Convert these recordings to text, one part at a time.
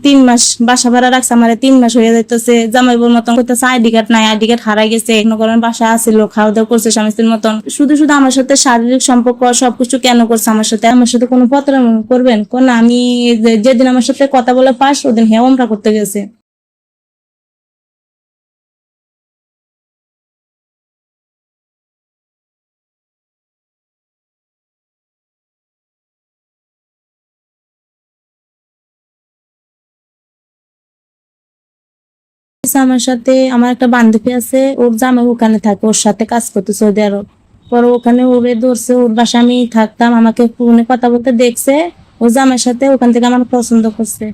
3 মাস বাসা ভাড়া রাখছে, আমার 3 মাস হয়ে যাইতেছে। জামাইবুর মতন করতেছে, আইডি কার্ড নাই, আইডি কার্ড হারাই গেছে। মনে করেন বাসা আসিল, খাওয়া দাওয়া করছে স্বামী স্ত্রীর মতন। শুধু শুধু আমার সাথে শারীরিক সম্পর্ক সবকিছু কেন করছে আমার সাথে কোনো প্রতারণা করবেন কোন? আমি যেদিন আমার সাথে কথা বলে পাস ওদিন হ্যাঁ ওমরা করতে গেছে। আমার সাথে আমার একটা বান্ধবী আছে, ওর জামাই ওখানে থাকে, ওর সাথে কাজ করতে সৌদি আরব। পরে ওখানে ওরে ধরছে, ওর বাসা আমি থাকতাম, আমাকে ফোনে কথা বলতে দেখছে, ও জামাইয়ের সাথে ওখান থেকে আমার পছন্দ করছে।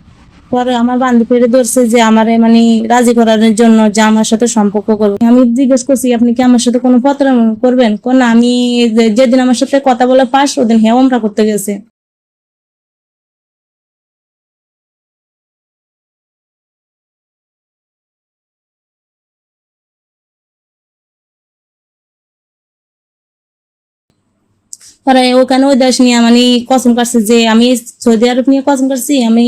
পরে আমার বান্ধবীরে ধরছে যে আমারে মানে রাজি করানোর জন্য যে আমার সাথে সম্পর্ক করবে। আমি জিজ্ঞেস করছি আপনি কি আমার সাথে কোনো প্রতারণা করবেন কোন? আমি যেদিন আমার সাথে কথা বলে পাস ওদিন হ্যাঁ ওমরা করতে গেছে। পরে ওখানে ওই দেশ নিয়ে মানে কসম কাটছে যে আমি সৌদি আরব নিয়ে কসম কাটছি, আমি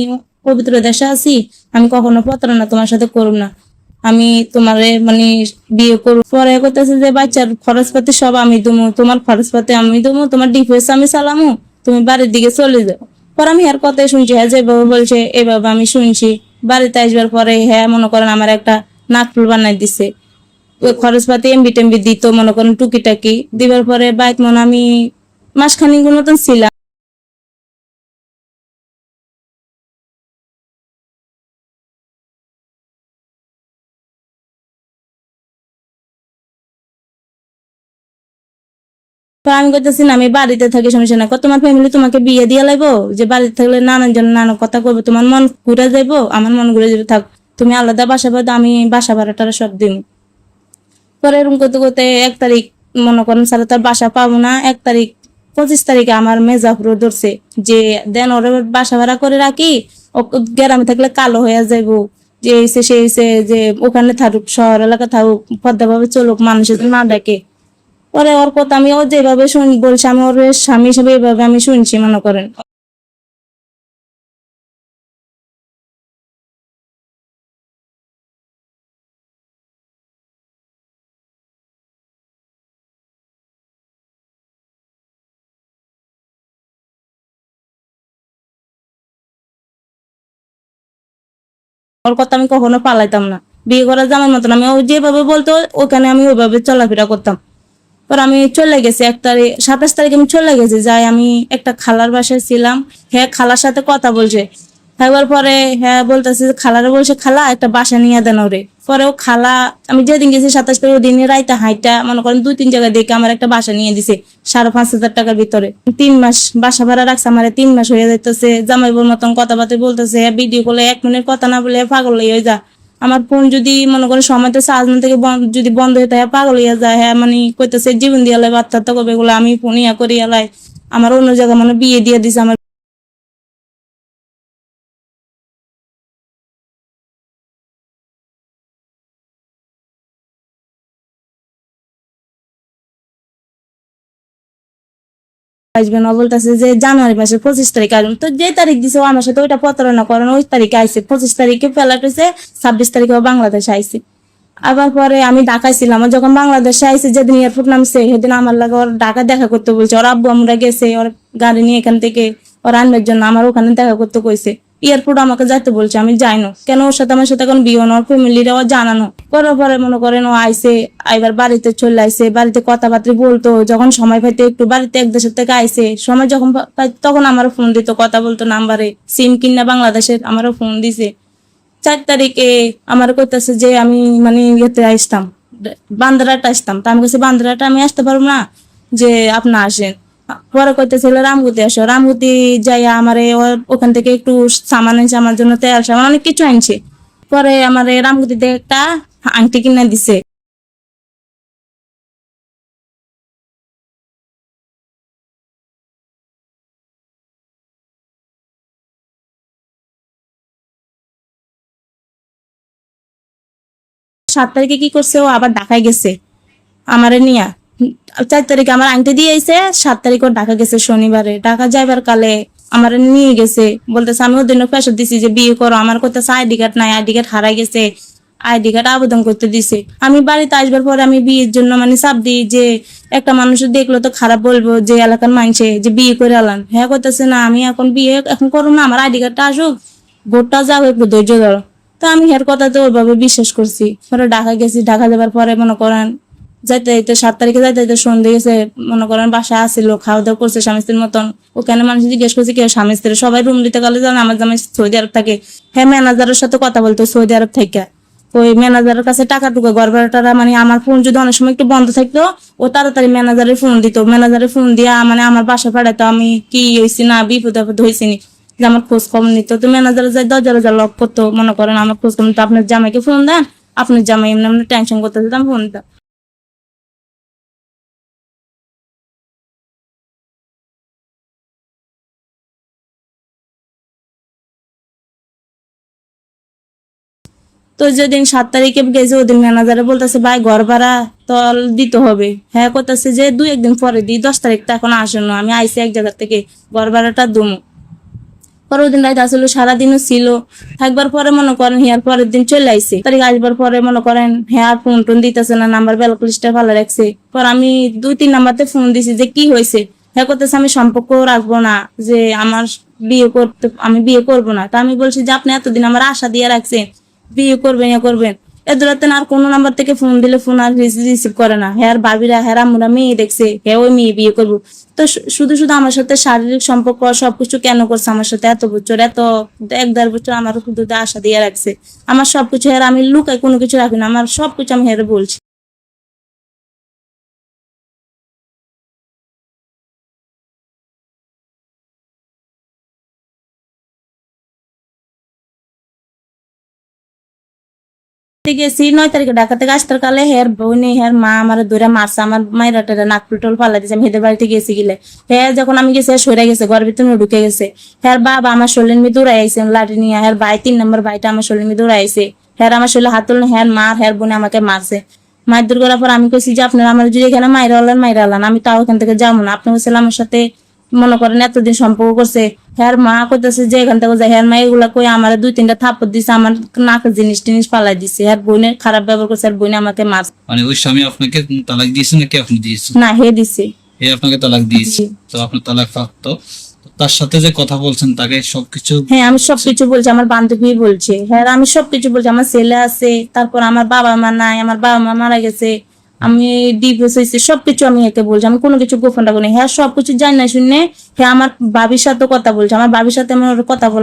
পবিত্র দেশে আছি, আমি কখনো প্রতারণা তোমার সাথে করব না, আমি তোমারে মানে বিয়ে করব। পরে করতেছে যে বাচ্চার খরচপাতি সব আমি দেবো, তোমার খরচপাতি আমি দেবো, তোমার ডিভোর্স আমি চালামু, তুমি বাড়ির দিকে চলে যাও। পরে আমি হ্যার কথাই শুনছি, হ্যাঁ যেভাবে বলছে এভাবে আমি শুনছি। বাড়িতে আসবার পরে হ্যাঁ মনে করেন আমার একটা নাকফুল বানাই দিছে, ওই খরচপাতি এমবি টেমবি দিত মনে করেন টুকিটাকি দিবার পরে বাইক মনে আমি মাসখানিক মতন ছিলাম। তো আমি কইতেছি না আমি বাড়িতে থাকি, সমস্যা না। তোমার ফ্যামিলি তোমাকে বিয়ে দিয়ে লাইবো যে বাড়িতে থাকলে নানান জন নানা কথা করবে, তোমার মন ঘুরে যাইবো, আমার মন ঘুরে যাবে, থাক তুমি আলাদা বাসা পাও, আমি বাসা ভাড়া টাড়া সব দিন। পরে এরকম করতে করতে 1 তারিখ মনে করেন স্যার তার বাসা পাবো না, 1 তারিখ 25 তারিখে আমার মেজাফুর ধরছে যে দেন ওর বাসা ভাড়া করে রাখি, ও গ্রামে থাকলে কালো হয়ে যাইবো, যে এসে সে এসে যে ওখানে থাকুক, শহর এলাকা থাকুক, পদ্মা ভাবে চলুক, মানুষের না ডাকে। পরে ওর কথা আমি ও যেভাবে বলছে আমি ওর স্বামী হিসেবে এইভাবে আমি শুনছি মনে করেন। ওর কথা আমি কখনো পালাইতাম না, বিয়ে করার জামার মতন আমি ও যেভাবে বলতো ওখানে আমি ওইভাবে চলাফেরা করতাম। পর আমি চলে গেছি 1 তারিখ 27 তারিখে আমি চলে গেছি, যাই আমি একটা খালার বাসায় ছিলাম। হ্যাঁ খালার সাথে কথা বলছে, একবার পরে হ্যাঁ বলতেছে খালারে বলছে খালা একটা বাসা নিয়ে দেন ওরে। পরে ও খালা আমি যেদিন গেছি 27 তারিখ ওই দিনে রাইতে হাইটা মনে করেন 2-3 জায়গায় দেখে আমার একটা বাসা নিয়ে দিছে 5,500 টাকার ভিতরে। 3 মাস বাসা ভাড়া রাখছে, আমার 3 মাস হয়ে যাইতেছে। জামাইবুর মতন কথাবার্তা বলতেছে, ভিডিও কলে 1 মিনিট কথা না বলে পাগল হয়ে যা। আমার ফোন যদি মনে করে সময়তে চার্জ না থেকে যদি বন্ধ হয়ে থাকে পাগল হইয়া যায়। হ্যাঁ মানে কইতেছে জীবন দিয়ে লাই বাচ্চা তো কবে এগুলো আমি ফোন ইয়া করি এলাই আমার অন্য জায়গায় মানে বিয়ে দিয়ে দিছে। আমার আসবে না, বলতেছে যে জানুয়ারি মাসের 25 তারিখ আসবেন। তো যে তারিখ দিছে ও আমার সাথে ওইটা প্রতারণা করেন, ওই তারিখে আইসে 25 তারিখে ফেলাট হয়েছে, 26 তারিখে বাংলাদেশে আইসে। আবার পরে আমি ঢাকায় ছিলাম, ও যখন বাংলাদেশে আইসে যেদিন এয়ারপোর্ট নামছে সেদিন আমার লাগে ওর ঢাকা দেখা করতে বলছে, ওর আব্বু আমরা গেছে ওর গাড়ি নিয়ে এখান থেকে ওর আনবার জন্য আমার ওখানে দেখা করতে কইছে। এয়ারপোর্ট আমাকে যাইতে বলছে, আমি যাই না কেন, ওর সাথে আমার সাথে এখন বিয়ে না, ওর ফ্যামিলিরাও জানানো করার পরে মনে করেন ও আইসে, আইবার বাড়িতে চলে আইসে, বাড়িতে কথাবার্তা বলতো, যখন সময় পাইতে একটু বাড়িতে এক দেশের থেকে আইসে সময় যখন তখন আমারও ফোন দিত, কথা বলতো নাম্বারে, সিম কিনা বাংলাদেশের আমারও ফোন দিছে। 4 তারিখে আমার কইতাছে যে আমি মানে ইয়েতে আসতাম, বান্দ্রাটা আসতাম। তা আমি কাছে বান্দ্রাটা আমি আসতে পারবো না, যে আপনি আসেন। পরে কইতেছিল রামগুতি আসো, রামগুতি যাইয়া আমারে ওখান থেকে একটু সামান আনছে আমার জন্য, তেল সামান অনেক কিছু আনছে। পরে আমার রামগুতিতে একটা আংটি কিনে দিছে। 7 তারিখে কি করছে, ও আবার ঢাকায় গেছে আমারে নিয়া। 4 তারিখে আমার আংটি দিয়ে আইছে, 7 তারিখ ও ঢাকা গেছে শনিবারে। ঢাকা যাইবার কালে আমার নিয়ে গেছে, বলতেছে আমি ওদের প্রেশার দিছি যে বিয়ে করো, আমার করতেছে আইডি কার্ড নাই, আইডি কার্ড হারাই গেছে, আইডি কার্ড আবেদন করতে দিছে। আমি বাড়িতে আসবার পরে আমি বিয়ের জন্য মানে চাপ দিই যে একটা মানুষ দেখলো তো খারাপ বলবো যে এলাকার মানুষে যে বিয়ে করে আলাম। হ্যাঁ করতেছে না আমি এখন বিয়ে এখন করবো না, আমার আইডি কার্ডটা আসুক, ভোটটা যাও, একটু ধৈর্য ধরো। তো আমি হের কথাতে ওইভাবে বিশ্বাস করছি। পরে ঢাকা গেছি, ঢাকা যাবার পরে মনে করেন যাইতে যাইতে 7 তারিখে যাইতে যাইতে সন্ধ্যে গেছে, মনে করেন বাসায় আসছিল, খাওয়া দাওয়া করছে স্বামী স্ত্রীর মতন। ওখানে মানুষ জিজ্ঞেস করছে কেউ স্বামী স্ত্রী, সবাই রুম দিতে গেলে জানে আমার জামাই সৌদি আরব থাকে। হ্যাঁ ম্যানেজারের সাথে কথা বলতো সৌদি আরব থেকে, ওই ম্যানেজারের কাছে টাকা টুকু গড়বাড়াটা মানে আমার ফোন যদি অনেক সময় একটু বন্ধ থাকতো ও তাড়াতাড়ি ম্যানেজারের ফোন দিত, ম্যানেজারের ফোন দিয়া মানে আমার বাসা পাঠাতো আমি কি হয়েছি না বিপদ আপদ হয়েছি নি, যে আমার খোঁজ খবর নিত। তো ম্যানেজার যাই দরজা লক করতো, মনে করেন আমার খোঁজ খবর নিত, আপনার জামাইকে ফোন দেন, আপনার জামাই এমনি এমনি টেনশন করতেছে, আমি ফোন দিতাম। তো যেদিন 7 তারিখে গেছে ওদিন ম্যানেজারে বলতেছে ভাই ঘর ভাড়া তো দিতে হবে। হ্যাঁ করতেছে যে 2-1 দিন পরে দিই, 10 তারিখ তো এখন আসেন না, আমি আইসি এক জায়গা থেকে, ঘর ভাড়াটা দুমু। পরের দিন রাইতে আসলে সারাদিনও ছিল, থাকবার পরে মনে করেন হেয়ার পরের দিন চলে আইসে তারিখ আসবার পরে মনে করেন হেয়ার ফোন টোন দিতেছে না, নাম্বার ব্লক লিস্টে ভালো রাখছে। পর আমি 2-3 নাম্বারতে ফোন দিছি যে কি হয়েছে। হ্যাঁ করতেছে আমি সম্পর্ক রাখবো না, যে আমার বিয়ে করতে আমি বিয়ে করবো না। তা আমি বলছি যে আপনি এতদিন আমার আশা দিয়ে রাখছেন বিয়ে করবেন ইয়ে করবেন, এদের আর কোনো নাম্বার থেকে ফোন দিলে ফোন আর রিসিভ করে না। হ্যাঁ ভাবিরা হ্যাঁ আমরা মেয়ে দেখছে, হ্যাঁ ওই মেয়ে বিয়ে করবো। তো শুধু শুধু আমার সাথে শারীরিক সম্পর্ক সবকিছু কেন করছে আমার সাথে এত বছর, এত 1-1.5 বছর আমার শুধু আশা দিয়ে রাখছে। আমার সবকিছু হ্যাঁ আমি লুকাই কোনো কিছু রাখি না, আমার সবকিছু আমি হ্যাঁ বলছি। গেছি 9 তারিখে ঢাকা থেকে আসতে কালে হের বোনে হের মা আমার ধরে মারছে, আমার মায়ের টাটা নাক টুটল ফালা দিয়েছে। আমি হেদের বাড়িতে গেছি গেলে হ্যাঁ যখন আমি গেছি সরে গেছে, ঘরের ভিতরে ঢুকে গেছে। হ্যাঁ বাবা আমার শরীর মেয়ে দৌড়াই আইসে লাঠি নিয়ে, হ্যাঁ ভাই 3 নম্বর ভাইটা আমার শরীর মেয়ে দৌড়াই আইসে। হ্যাঁ আমার শরীরে হাত তুললে হ্যাঁ মার হ্যার বোনে আমাকে মারছে। মায়ের দূর করার পর আমি কইছি যে আপনারা আমার যদি এখানে মাইরা হলেন মাইরা হলেন, আমি তাও এখান থেকে যাবো না। আপনি হচ্ছিল আমার সাথে মনে করেন এতদিন সম্পর্ক করছে। হ্যার মা কইতেছে যে এখান থেকে যায়, হ্যার মা এগুলা কই আমার 2-3টা থাপ্পড় দিছে, আমার নাকের জিনিস টিনিস পালাই দিছে। হ্যার বোনে খারাপ ব্যবহার করছে, আর বোনে আমাকে মার। মানে ওই স্বামী আপনাকে তালাক দিয়েছে নাকি আপনি দিয়েছেন? না হে দিছে। হে আপনাকে তালাক দিয়েছে, জি। তো আপনি তালাক প্রাপ্ত। তো তার সাথে যে কথা বলছেন তাকে সবকিছু হ্যাঁ আমি সবকিছু বলছি, আমার বান্ধবী বলছে। হ্যাঁ আমি সবকিছু বলছি, আমার ছেলে আছে, তারপর আমার বাবা মা নাই, আমার বাবা মা মারা গেছে, আমি ডিভোর্স হয়েছে, সবকিছু আমি একে বলছি, আমি কোনো কিছু গোপন রাখবো না। হ্যাঁ সবকিছু জানি না শুনে হ্যাঁ আমার ভাবির সাথে কথা বলছে, আমার ভাবির সাথে আমার কথা বল